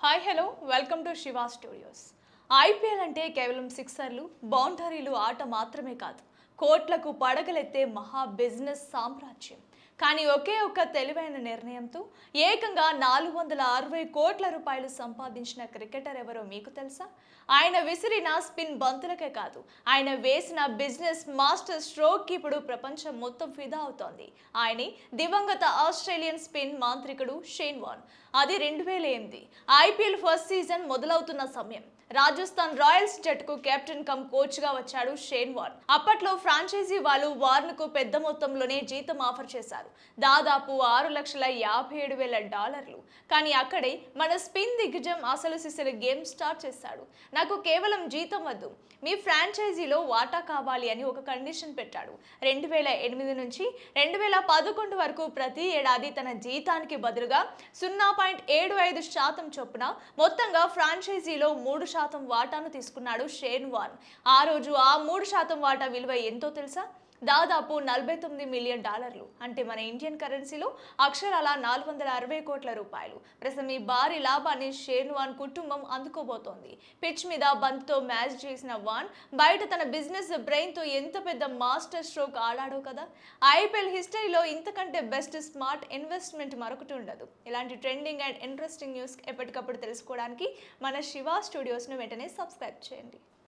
Hi hello welcome to Shiva studios. IPL అంటే కేవలం సిక్సర్లు బౌండరీలు ఆట మాత్రమే కాదు, కోట్లకు పడగలెత్తే మహా బిజినెస్ సామ్రాజ్యం. కానీ ఒకే ఒక్క తెలివైన నిర్ణయంతో ఏకంగా 460 కోట్ల రూపాయలు సంపాదించిన క్రికెటర్ ఎవరో మీకు తెలుసా? ఆయన విసిరిన స్పిన్ బంతులకే కాదు, ఆయన వేసిన బిజినెస్ మాస్టర్ స్ట్రోక్ ఇప్పుడు ప్రపంచం మొత్తం ఫిదా అవుతోంది. ఆయనే దివంగత ఆస్ట్రేలియన్ స్పిన్ మాంత్రికుడు షేన్ వార్న్. అది 2008 ఐపీఎల్ ఫస్ట్ సీజన్ మొదలవుతున్న సమయం. రాజస్థాన్ రాయల్స్ జట్టుకు కెప్టెన్ కమ్ కోచ్ గా వచ్చాడు షేన్ వార్న్. అప్పట్లో ఫ్రాంచైజీ వాళ్ళు వార్న్ కు పెద్ద మొత్తంలోనే జీతం ఆఫర్ చేశారు, దాదాపు $6,57,000. కానీ అక్కడే మన స్పిన్ దిగ్గజం అసలు సిసలు గేమ్ స్టార్ట్ చేశాడు. నాకు కేవలం జీతం వద్దు, మీ ఫ్రాంచైజీలో వాటా కావాలి అని ఒక కండిషన్ పెట్టాడు. 2008 నుంచి 2011 వరకు ప్రతి ఏడాది తన జీతానికి బదులుగా 0.75% చొప్పున మొత్తంగా ఫ్రాంచైజీలో 3% వాటాను తీసుకున్నాడు షేన్ వార్న్. ఆ రోజు ఆ 3% వాటా విలువ ఎంతో తెలుసా? దాదాపు $49 మిలియన్. అంటే మన ఇండియన్ కరెన్సీలో అక్షరాల 460 కోట్ల రూపాయలు. ప్రస్తుతం ఈ భారీ లాభాన్ని షేన్ వార్న్ కుటుంబం అందుకోబోతోంది. పిచ్ మీద బంతితో మ్యాచ్ చేసిన వార్న్ బయట తన బిజినెస్ బ్రెయిన్ తో ఎంత పెద్ద మాస్టర్ స్ట్రోక్ ఆడాడో కదా. ఐపీఎల్ హిస్టరీలో ఇంతకంటే బెస్ట్ స్మార్ట్ ఇన్వెస్ట్మెంట్ మరొకటి ఉండదు. ఇలాంటి ట్రెండింగ్ అండ్ ఇంట్రెస్టింగ్ న్యూస్ ఎప్పటికప్పుడు తెలుసుకోవడానికి మన శివ స్టూడియోస్ను వెంటనే సబ్స్క్రైబ్ చేయండి.